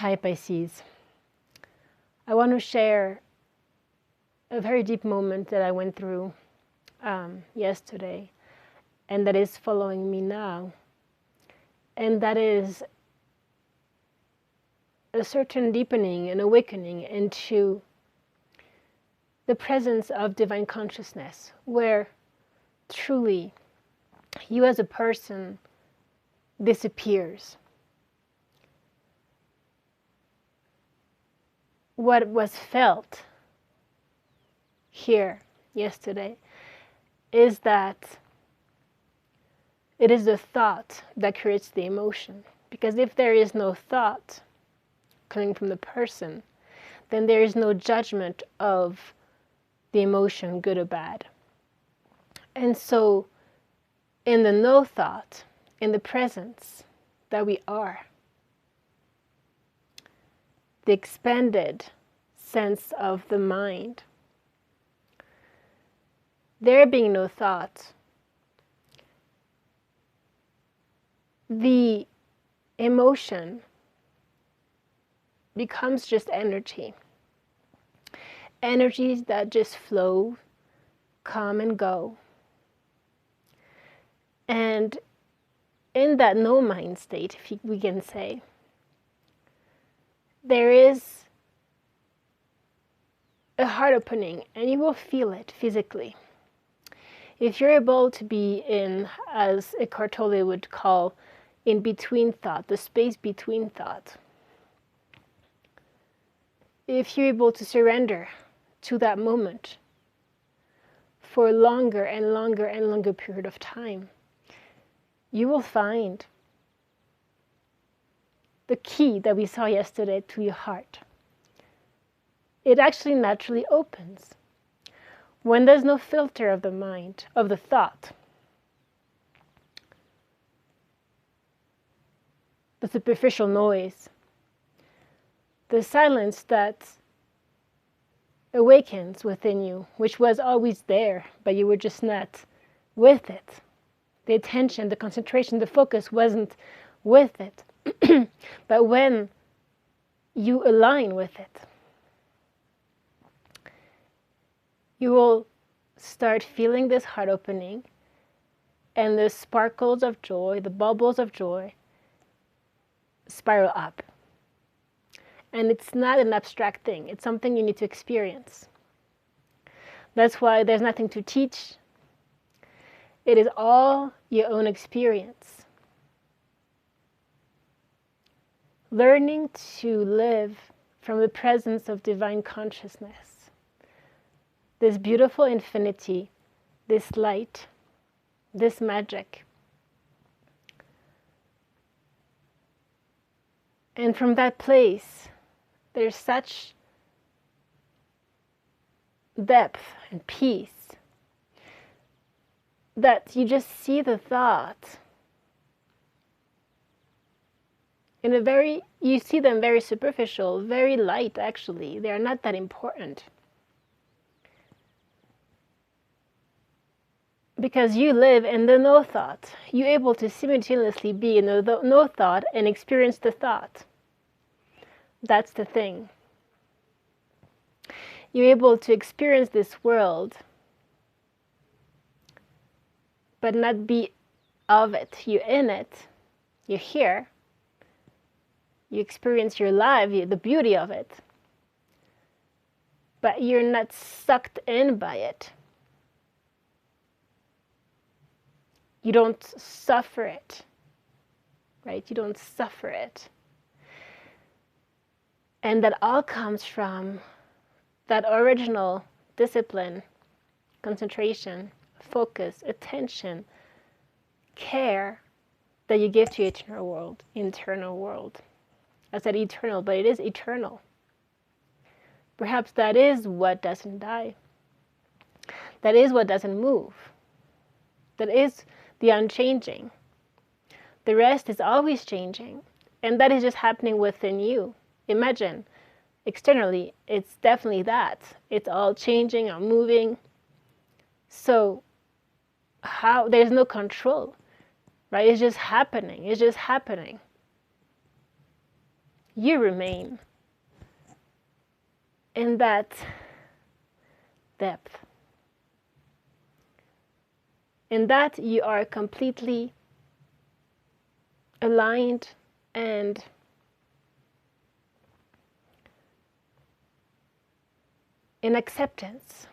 Hi Pisces. I want to share a very deep moment that I went through yesterday, and that is following me now. And that is a certain deepening and awakening into the presence of divine consciousness, where truly you as a person disappears. What was felt here yesterday is that it is the thought that creates the emotion. Because if there is no thought coming from the person, then there is no judgment of the emotion, good or bad. And so, in the no thought, in the presence that we are, the expanded sense of the mind, there being no thought, the emotion becomes just energy. Energies that just flow, come and go. And in that no mind state, if we can say, there is a heart opening, and you will feel it physically. If you're able to be in, as Eckhart Tolle would call, in between thought, the space between thought, if you're able to surrender to that moment for a longer and longer and longer period of time, you will find the key that we saw yesterday to your heart. It actually naturally opens when there's no filter of the mind, of the thought. The superficial noise, the silence that awakens within you, which was always there, but you were just not with it. The attention, the concentration, the focus wasn't with it. But when you align with it, you will start feeling this heart opening, and the sparkles of joy, the bubbles of joy, spiral up. And it's not an abstract thing. It's something you need to experience. That's why there's nothing to teach. It is all your own experience. Learning to live from the presence of divine consciousness. This beautiful infinity, this light, this magic. And from that place, there's such depth and peace that you just see the thought you see them very superficial, very light actually. They are not that important. Because you live in the no thought. You're able to simultaneously be in the no thought and experience the thought. That's the thing. You're able to experience this world, but not be of it. You're in it. You're here. You experience your life, the beauty of it. But you're not sucked in by it. You don't suffer it, right? You don't suffer it. And that all comes from that original discipline, concentration, focus, attention, care that you give to your internal world. I said eternal, but it is eternal. Perhaps that is what doesn't die. That is what doesn't move. That is the unchanging. The rest is always changing. And that is just happening within you. Imagine, externally, it's definitely that. It's all changing or moving. So, there's no control, right? It's just happening. It's just happening. you remain in that depth. In that you are completely aligned and in acceptance.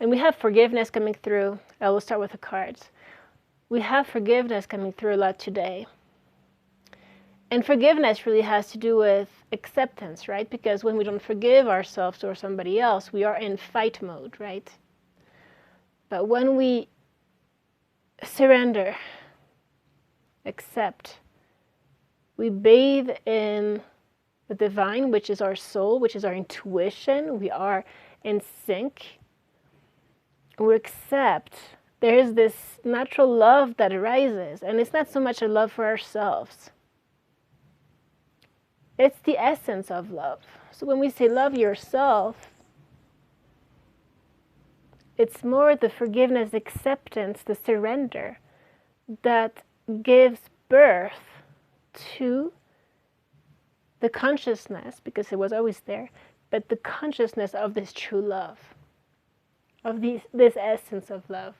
And we have forgiveness coming through. I will start with the cards. We have forgiveness coming through a lot today. And forgiveness really has to do with acceptance, right? Because when we don't forgive ourselves or somebody else, we are in fight mode, right? But when we surrender, accept, we bathe in the divine, which is our soul, which is our intuition. We are in sync. We accept. There is this natural love that arises, and it's not so much a love for ourselves. It's the essence of love. So when we say love yourself, it's more the forgiveness, acceptance, the surrender that gives birth to the consciousness, because it was always there, but the consciousness of this true love, of this essence of love,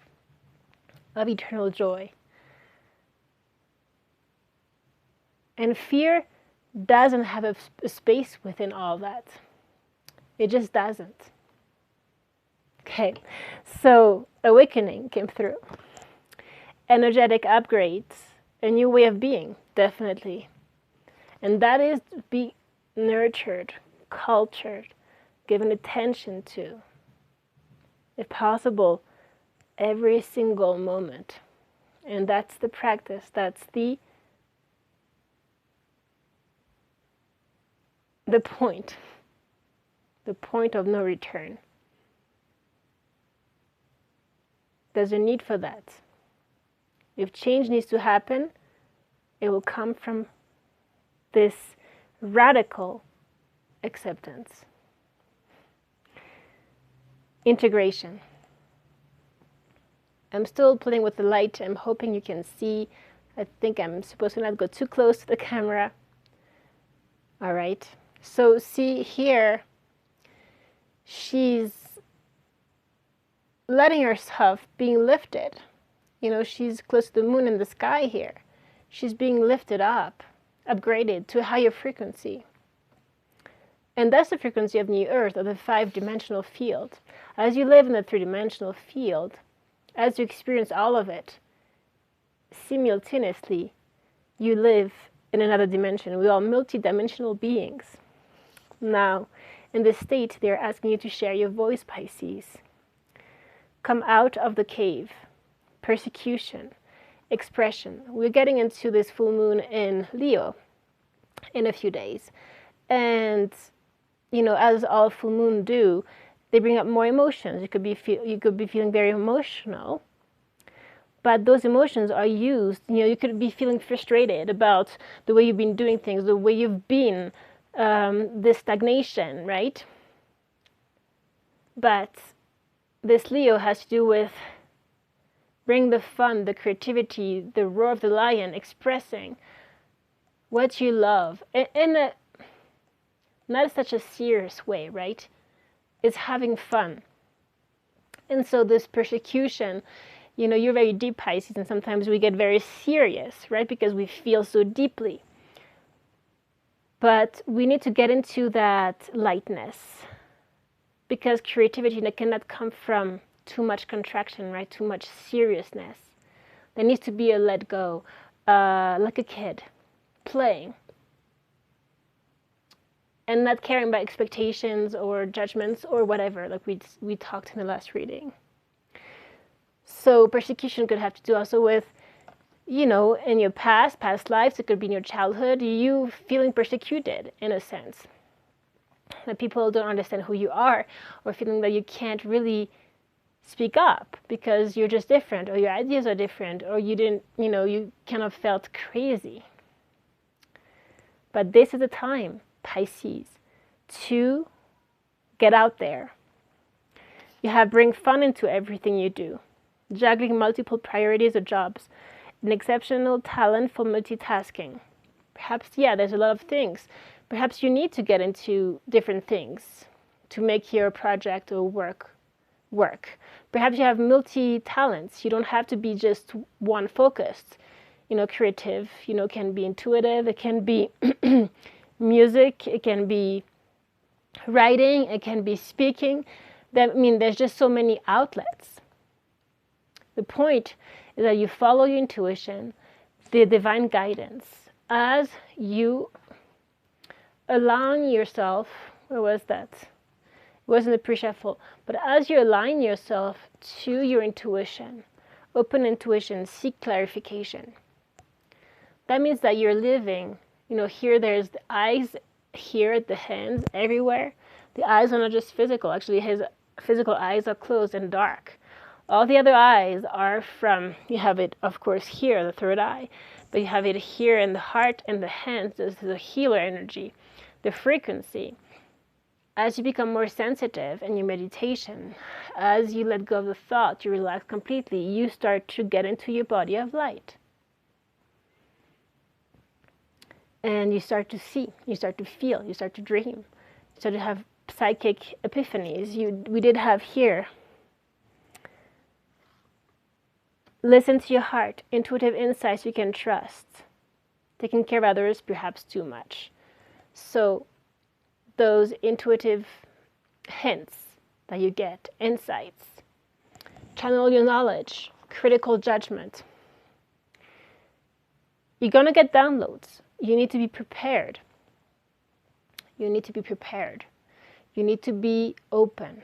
of eternal joy. And fear doesn't have a space within all that. It just doesn't. Okay, so awakening came through. Energetic upgrades, a new way of being, definitely. And that is to be nurtured, cultured, given attention to, if possible, every single moment. And that's the practice, that's the point of no return. There's a need for that. If change needs to happen, it will come from this radical acceptance. Integration. I'm still playing with the light. I'm hoping you can see. I think I'm supposed to not go too close to the camera. All right. So see here, she's letting herself being lifted. You know, she's close to the moon in the sky here. She's being lifted up, upgraded to a higher frequency. And that's the frequency of New Earth, of the 5-dimensional field. As you live in the 3-dimensional field, as you experience all of it, simultaneously, you live in another dimension. We are multi-dimensional beings. Now, in this state, they're asking you to share your voice, Pisces. Come out of the cave. Persecution, expression. We're getting into this full moon in Leo in a few days. And, you know, as all full moon do, they bring up more emotions. You could be feeling very emotional. But those emotions are used, you know, you could be feeling frustrated about the way you've been doing things, the way you've been, this stagnation, right? But this Leo has to do with bring the fun, the creativity, the roar of the lion, expressing what you love in a not such a serious way, right? It's having fun. And so this persecution, you know, you're very deep, Pisces, and sometimes we get very serious, right? Because we feel so deeply. But we need to get into that lightness, because creativity cannot come from too much contraction, right? Too much seriousness. There needs to be a let go, like a kid playing and not caring about expectations or judgments or whatever, like we talked in the last reading. So persecution could have to do also with, you know, in your past lives, it could be in your childhood, you feeling persecuted in a sense. That people don't understand who you are, or feeling that you can't really speak up because you're just different, or your ideas are different, or you didn't, you know, you kind of felt crazy. But this is the time, Pisces, to get out there. You have bring fun into everything you do, juggling multiple priorities or jobs, an exceptional talent for multitasking. Perhaps, yeah, there's a lot of things. Perhaps you need to get into different things to make your project or work work. Perhaps you have multi-talents. You don't have to be just one focused. Creative, can be intuitive, it can be music, it can be writing, it can be speaking. There's just so many outlets. The point is that you follow your intuition, the divine guidance, as you align yourself. Where was that? It wasn't the pre-shuffle, but as you align yourself to your intuition, open intuition, seek clarification. That means that you're living, here there's the eyes, here the hands, everywhere. The eyes are not just physical. Actually, his physical eyes are closed and dark. All the other eyes are you have it, of course, here, the third eye, but you have it here in the heart and the hands. This is the healer energy, the frequency. As you become more sensitive in your meditation, as you let go of the thought, you relax completely, you start to get into your body of light. And you start to see, you start to feel, you start to dream, you start to have psychic epiphanies. We did have here, listen to your heart, intuitive insights you can trust, taking care of others perhaps too much. So those intuitive hints that you get, insights, channel your knowledge, critical judgment. You're going to get downloads. You need to be prepared. You need to be prepared. You need to be open.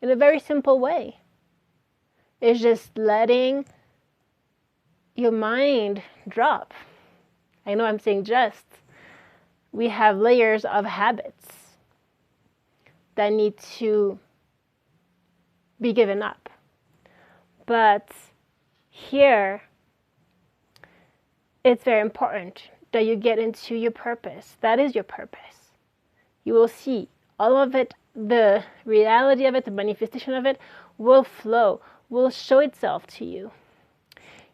In a very simple way. It's just letting your mind drop. I know I'm saying just. We have layers of habits that need to be given up. But here, it's very important that you get into your purpose. That is your purpose. You will see all of it, the reality of it, the manifestation of it will flow, will show itself to you.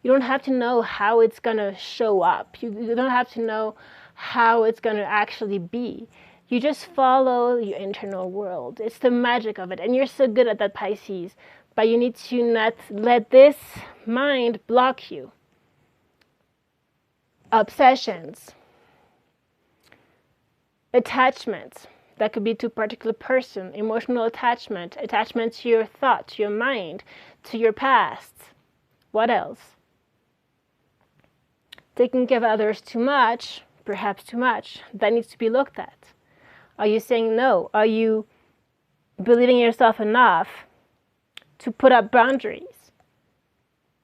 You don't have to know how it's going to show up. You don't have to know how it's going to actually be. You just follow your internal world. It's the magic of it. And you're so good at that, Pisces. But you need to not let this mind block you. Obsessions, attachments, that could be to a particular person, emotional attachment to your thought, to your mind, to your past. What else? Taking care of others too much, perhaps too much, that needs to be looked at. Are you saying no? Are you believing in yourself enough to put up boundaries?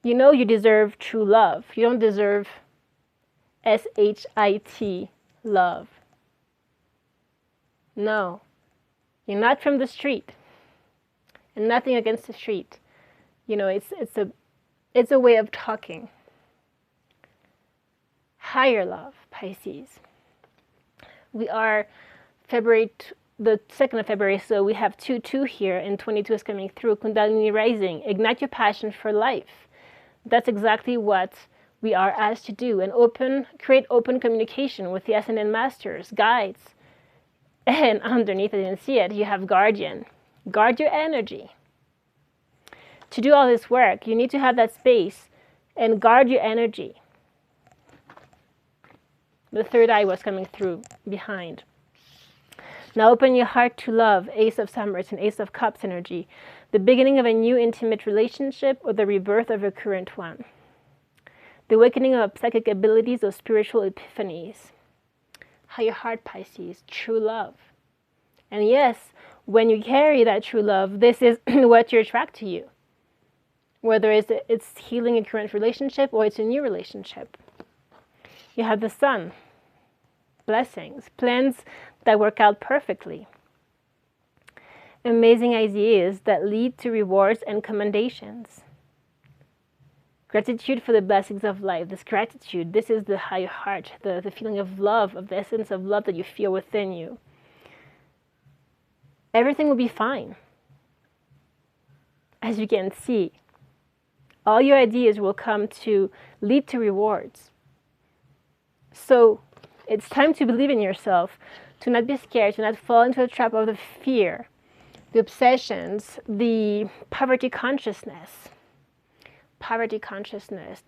You know you deserve true love. You don't deserve SHIT, love. No, you're not from the street, and nothing against the street. It's a way of talking. Higher love, Pisces. We are the 2nd of February, so we have 2-2 here, and 22 is coming through. Kundalini rising, ignite your passion for life. That's exactly what we are asked to do, and create open communication with the Ascended Masters, guides. And underneath, I didn't see it, you have guardian. Guard your energy. To do all this work, you need to have that space and guard your energy. The third eye was coming through behind. Now open your heart to love, Ace of Swords and Ace of Cups energy. The beginning of a new intimate relationship or the rebirth of a current one. The awakening of psychic abilities or spiritual epiphanies. Higher heart, Pisces, true love. And yes, when you carry that true love, this is what you attract to you. Whether it's healing a current relationship or it's a new relationship. You have the sun, blessings, plans that work out perfectly. Amazing ideas that lead to rewards and commendations. Gratitude for the blessings of life. This gratitude, this is the higher heart, the feeling of love, of the essence of love that you feel within you. Everything will be fine. As you can see, all your ideas will come to lead to rewards. So it's time to believe in yourself, to not be scared, to not fall into the trap of the fear, the obsessions, the poverty consciousness,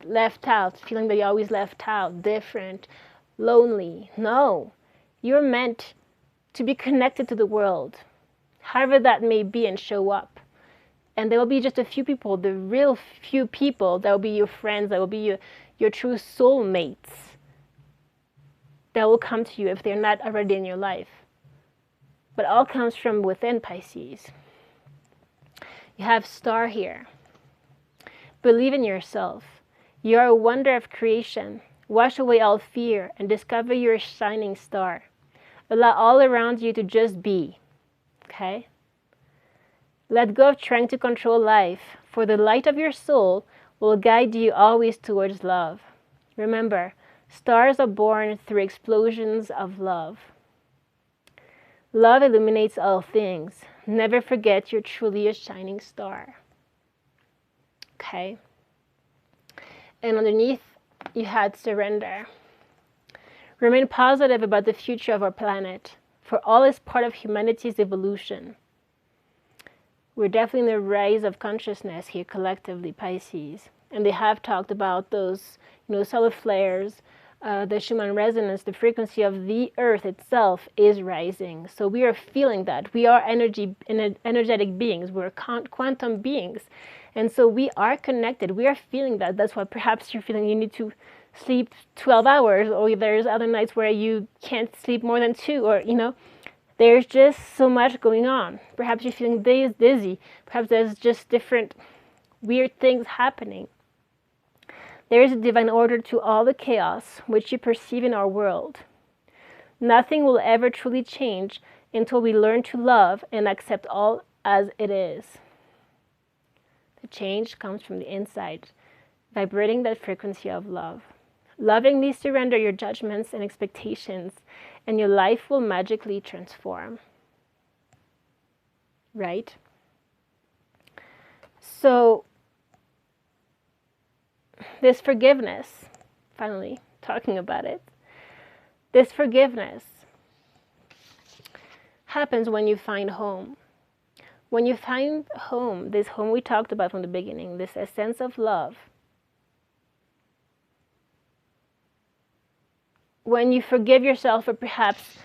left out, feeling that you're always left out, different, lonely. No, you're meant to be connected to the world, however that may be, and show up. And there will be just a few people, the real few people, that will be your friends, that will be your true soulmates, that will come to you if they're not already in your life. But all comes from within, Pisces. You have star here. Believe in yourself. You are a wonder of creation. Wash away all fear and discover your shining star. Allow all around you to just be. Okay? Let go of trying to control life, for the light of your soul will guide you always towards love. Remember, stars are born through explosions of love. Love illuminates all things. Never forget you're truly a shining star. Okay? And underneath, you had surrender. Remain positive about the future of our planet, for all is part of humanity's evolution. We're definitely in the rise of consciousness here collectively, Pisces. And they have talked about those, solar flares, the Schumann resonance, the frequency of the earth itself is rising. So we are feeling that. We are energetic beings. We're quantum beings. And so we are connected. We are feeling that. That's why perhaps you're feeling you need to sleep 12 hours, or there's other nights where you can't sleep more than 2, or, there's just so much going on. Perhaps you're feeling dizzy. Perhaps there's just different weird things happening. There is a divine order to all the chaos which you perceive in our world. Nothing will ever truly change until we learn to love and accept all as it is. The change comes from the inside, vibrating that frequency of love. Lovingly surrender your judgments and expectations, and your life will magically transform. Right? So, this forgiveness, finally talking about it, this forgiveness happens when you find home. When you find home, this home we talked about from the beginning, this essence of love, when you forgive yourself for perhaps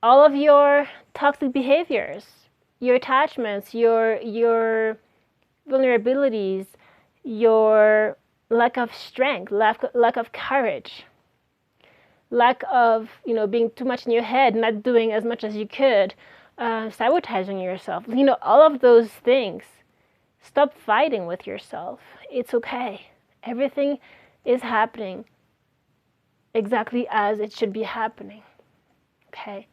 all of your toxic behaviors, your attachments, your vulnerabilities, your lack of strength, lack of courage, lack of, being too much in your head, not doing as much as you could, sabotaging yourself, all of those things. Stop fighting with yourself. It's okay. Everything is happening exactly as it should be happening. Okay?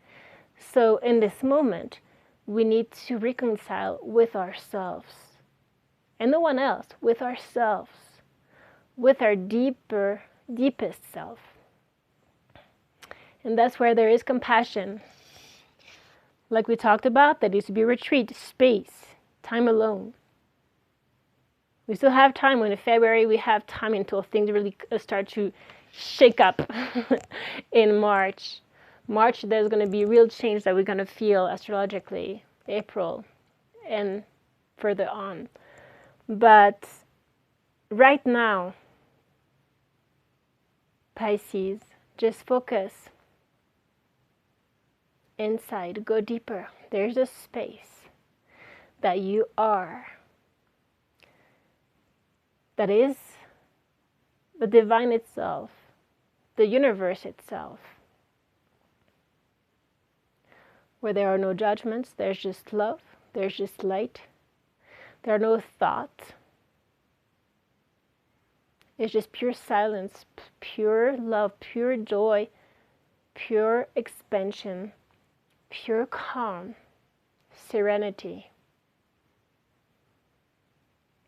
So in this moment, we need to reconcile with ourselves. And no one else, with ourselves. With our deepest self. And that's where there is compassion. Like we talked about, there needs to be retreat, space, time alone. We still have time. When in February, we have time until things really start to shake up. In March, there's going to be real change that we're going to feel astrologically. April and further on. But right now, Pisces, just focus inside. Go deeper. There's a space that you are. That is the divine itself, the universe itself, where there are no judgments, there's just love, there's just light, there are no thoughts. It's just pure silence, pure love, pure joy, pure expansion, pure calm, serenity.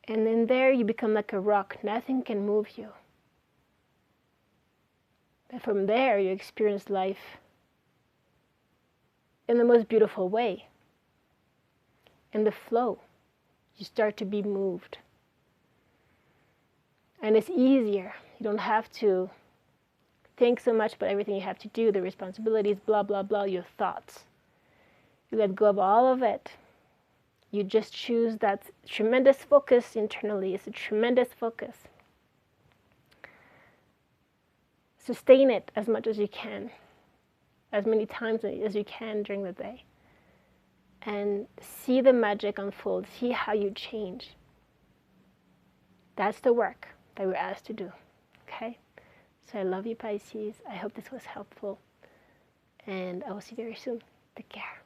And in there you become like a rock. Nothing can move you. But from there you experience life in the most beautiful way. In the flow, you start to be moved. And it's easier. You don't have to think so much about everything you have to do, the responsibilities, blah, blah, blah, your thoughts. You let go of all of it. You just choose that tremendous focus internally. It's a tremendous focus. Sustain it as much as you can, as many times as you can during the day. And see the magic unfold. See how you change. That's the work that we're asked to do. Okay? So I love you, Pisces. I hope this was helpful. And I will see you very soon. Take care.